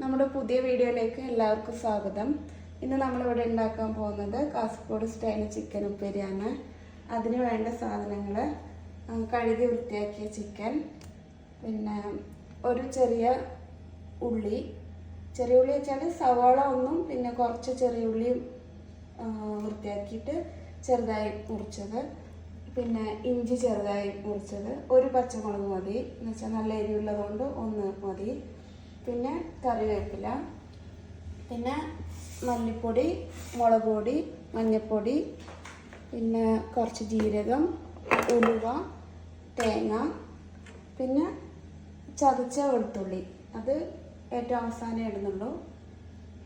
നമ്മുടെ പുതിയ വീഡിയോയിലേക്ക് എല്ലാവർക്കും സ്വാഗതം. ഇന്ന് നമ്മളിവിടെ ഉണ്ടാക്കാൻ പോകുന്നത് കാസർഗോഡ് സ്റ്റൈൽ ചിക്കൻ ഉപ്പേരിയാണ്. അതിന് വേണ്ട സാധനങ്ങൾ: കഴുകി വൃത്തിയാക്കിയ ചിക്കൻ, പിന്നെ ഒരു ചെറിയ ഉള്ളി വെച്ചാൽ സവാള ഒന്നും, പിന്നെ കുറച്ച് ചെറിയ ഉള്ളിയും വൃത്തിയാക്കിയിട്ട് ചെറുതായി മുറിച്ചത്, പിന്നെ ഇഞ്ചി ചെറുതായി മുറിച്ചത്, ഒരു പച്ചമുളക് മതി, എന്നുവെച്ചാൽ നല്ല എരിവുള്ളതുകൊണ്ട് ഒന്ന് മതി, പിന്നെ കറിവേപ്പില, പിന്നെ മല്ലിപ്പൊടി, മുളക് പൊടി, മഞ്ഞൾപ്പൊടി, പിന്നെ കുറച്ച് ജീരകം, ഉലുവ, തേങ്ങ, പിന്നെ ചതച്ച വെളുത്തുള്ളി, അത് ഏറ്റവും അവസാനം ഇടുന്നുള്ളൂ.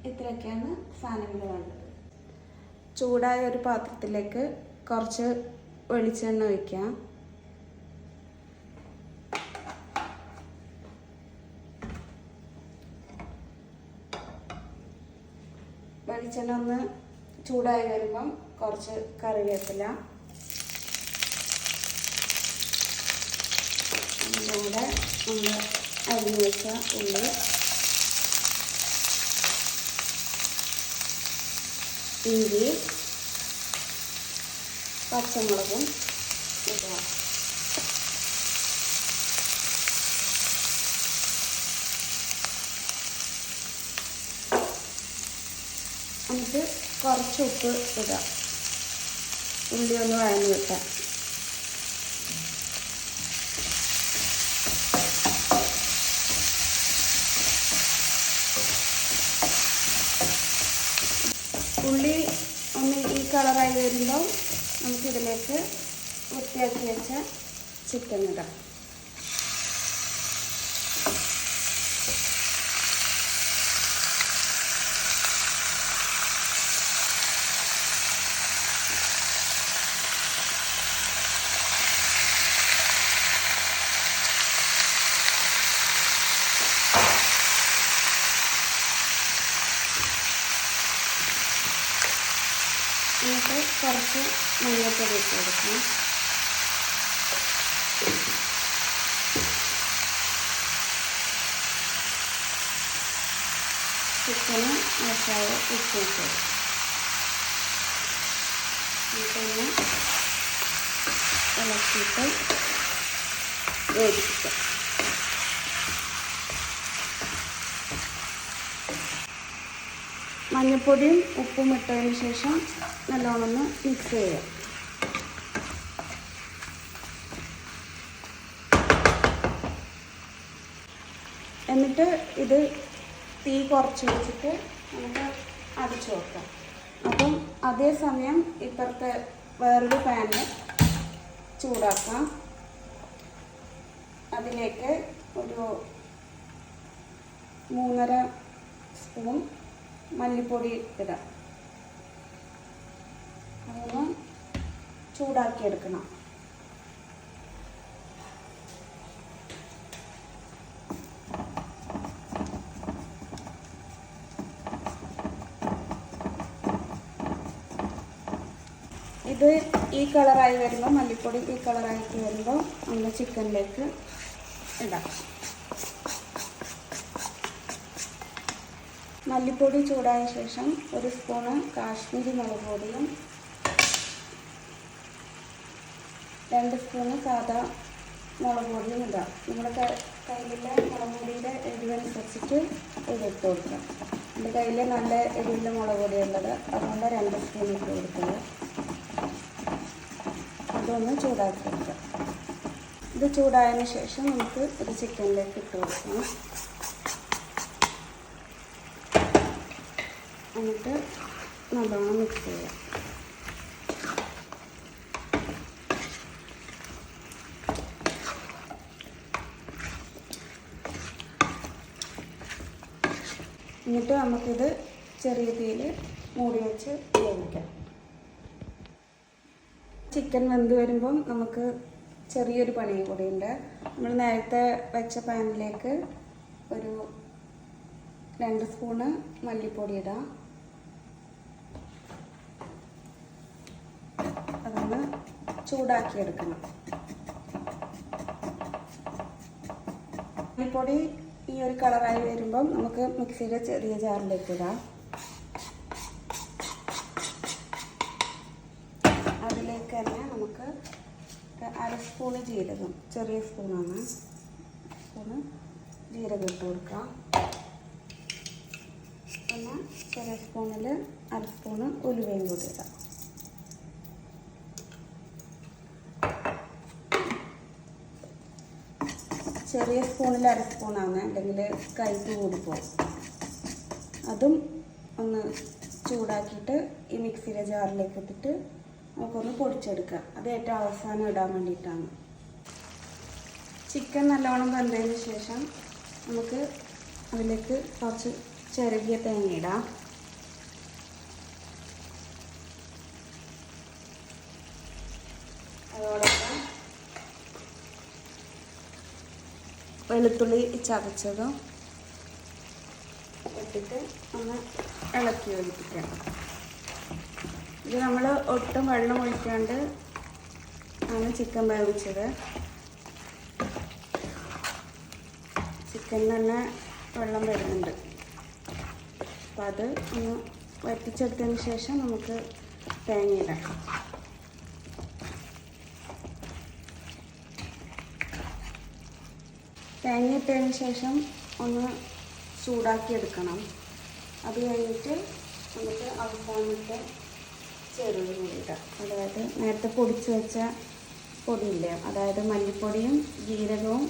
ഇത്രയൊക്കെയാണ് സാധനങ്ങൾ വേണ്ടത്. ചൂടായ ഒരു പാത്രത്തിലേക്ക് കുറച്ച് വെളിച്ചെണ്ണ ഒഴിക്കാം. വെളിച്ചെണ്ണ ഒന്ന് ചൂടായി വരുമ്പം കുറച്ച് കറിവേപ്പില, അതിൻ്റെ കൂടെ നമ്മൾ അരിഞ്ഞു വെച്ച ഉള്ളി, ഇഞ്ചി, പച്ചമുളകും ഇടുക. എന്നിട്ട് കുറച്ച് ഉപ്പ് ഇടുക, ഉള്ളി ഒന്ന് വഴഞ്ഞു വെക്കാം. ഉള്ളി ഒന്ന് ഈ കളറായി വരുമ്പോൾ നമുക്കിതിലേക്ക് വൃത്തിയാക്കി വെച്ച ചിക്കൻ ഇടാം. എന്നിട്ട് കുറച്ച് മഞ്ഞൾപ്പൊടി ഇട്ട് കൊടുക്കണം. ചിക്കന് മസാല ഇട്ടിട്ട് പിന്നെ ഇളക്കിയിട്ട് വേവിക്കാം. മഞ്ഞൾപ്പൊടിയും ഉപ്പും ഇട്ടതിന് ശേഷം നല്ലോണം ഒന്ന് മിക്സ് ചെയ്യാം. എന്നിട്ട് ഇത് തീ കുറച്ച് വെച്ചിട്ട് നമുക്ക് അടച്ചു വെക്കാം. അപ്പം അതേസമയം ഇപ്പുറത്തെ വേറൊരു പാന് ചൂടാക്കാം. അതിലേക്ക് ഒരു 3.5 സ്പൂൺ മല്ലിപ്പൊടി ഇടാം. അതൊന്ന് ചൂടാക്കിയെടുക്കണം. ഇത് ഈ കളറായി വരുമ്പോൾ, മല്ലിപ്പൊടി ഈ കളറായിട്ട് വരുമ്പോൾ നമ്മൾ ചിക്കനിലേക്ക് ഇടാം. മല്ലിപ്പൊടി ചൂടായ ശേഷം 1 സ്പൂണ് കാശ്മീരി മുളക് പൊടിയും 2 സ്പൂണ് സാദാ മുളക് പൊടിയും ഇടാം. നമ്മുടെ കയ്യിലുള്ള മുളക് പൊടിയുടെ എരിവനുസരിച്ചിട്ട് ഇതിട്ട് കൊടുക്കാം. എൻ്റെ കയ്യിൽ നല്ല എരിവുള്ള മുളക് പൊടിയുള്ളത്, അതുകൊണ്ട് 2 സ്പൂൺ ഇട്ട് കൊടുക്കുക. അതൊന്ന് ചൂടാക്കി കൊടുക്കാം. ഇത് ചൂടായതിന് ശേഷം നമുക്ക് ഒരു ചിക്കനിലേക്ക് ഇട്ട് കൊടുക്കണം. എന്നിട്ട് നല്ലോണം മിക്സ് ചെയ്യാം. എന്നിട്ട് നമുക്കിത് ചെറിയ തീയിൽ മൂടി വെച്ച് വേവിക്കാം. ചിക്കൻ വെന്ത് വരുമ്പം നമുക്ക് ചെറിയൊരു പണിയും കൂടിയുണ്ട്. നമ്മൾ നേരത്തെ വെച്ച പാനിലേക്ക് ഒരു 2 സ്പൂണ് മല്ലിപ്പൊടി ഇടാം. അതൊന്ന് ചൂടാക്കിയെടുക്കണം. മല്ലിപ്പൊടി ഈ ഒരു കളറായി വരുമ്പം നമുക്ക് മിക്സിയുടെ ചെറിയ ജാറിലേക്ക് ഇടാം. അതിലേക്ക് തന്നെ നമുക്ക് 1/2 സ്പൂണ് ജീരകം, ചെറിയ സ്പൂണാണ്, സ്പൂണ് ജീരകം ഇട്ട് കൊടുക്കാം. പിന്നെ ചെറിയ സ്പൂണിൽ 1/2 സ്പൂണ് ഉലുവയും കൂടി ഇടാം. ചെറിയ സ്പൂണിൽ 1/2 സ്പൂണാണ്, അല്ലെങ്കിൽ കയ്പ്പ് കൂടിപ്പോകും. അതും ഒന്ന് ചൂടാക്കിയിട്ട് ഈ മിക്സിയുടെ ജാറിലേക്ക് ഇട്ടിട്ട് നമുക്കൊന്ന് പൊടിച്ചെടുക്കാം. അത് ഏറ്റവും അവസാനം ഇടാൻ വേണ്ടിയിട്ടാണ്. ചിക്കൻ നല്ലോണം വെന്തതിന് ശേഷം നമുക്ക് അതിലേക്ക് കുറച്ച് ചിരകിയ തേങ്ങ ഇടാം. അതോടൊപ്പം വെളുത്തുള്ളി ചതച്ചതും ഇട്ടിട്ട് ഒന്ന് ഇളക്കി യോജിപ്പിക്കണം. ഇത് നമ്മൾ ഒട്ടും വെള്ളം ഒഴിക്കാണ്ട് ആണ് ചിക്കൻ വേവിച്ചത്. ചിക്കൻ തന്നെ വെള്ളം വരുന്നുണ്ട്. അപ്പം അത് ഒന്ന് വറ്റിച്ചെടുത്തതിന് ശേഷം നമുക്ക് തേങ്ങ ഇടാം. തേങ്ങ ഇട്ടതിന് ശേഷം ഒന്ന് ചൂടാക്കി എടുക്കണം. അത് കഴിഞ്ഞിട്ട് നമുക്ക് അവസാനത്തെ ചെറുതും കൂടി ഇടാം. അതായത് നേരത്തെ പൊടിച്ച് വെച്ച പൊടിയില്ലേ, അതായത് മല്ലിപ്പൊടിയും ജീരകവും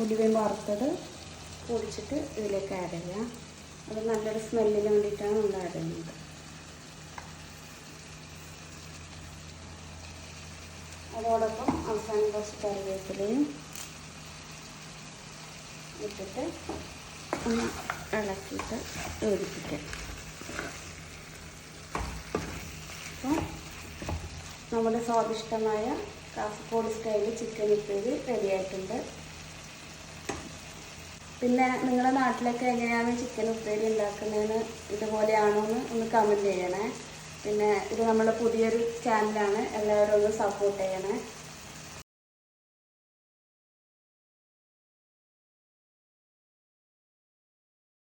ഉലുവയും വറുത്തത് പൊടിച്ചിട്ട് ഇതിലേക്ക് ആഡ് ചെയ്യാം. അത് നല്ലൊരു സ്മെല്ലിന് വേണ്ടിയിട്ടാണ് നമ്മൾ ആഡ് ചെയ്യുന്നത്. അതോടൊപ്പം അവസാനം കുറച്ച് കറിവേപ്പിലയും ഇട്ടിട്ട് ഒന്ന് ഇളക്കിയിട്ട് യോജിപ്പിക്കാം. അപ്പോൾ നമ്മുടെ സ്വാദിഷ്ടമായ കാസർഗോഡ് സ്റ്റൈലിൽ ചിക്കൻ ഉപ്പേരി റെഡിയായിട്ടുണ്ട്. പിന്നെ നിങ്ങളുടെ നാട്ടിലൊക്കെ എങ്ങനെയാണ് ചിക്കൻ ഉപ്പേരി ഉണ്ടാക്കുന്നതെന്ന്, ഇതുപോലെയാണോ എന്ന് ഒന്ന് കമൻറ്റ് ചെയ്യണേ. പിന്നെ ഇത് നമ്മുടെ പുതിയൊരു ചാനലാണ്, എല്ലാവരും ഒന്ന് സപ്പോർട്ട് ചെയ്യണേ.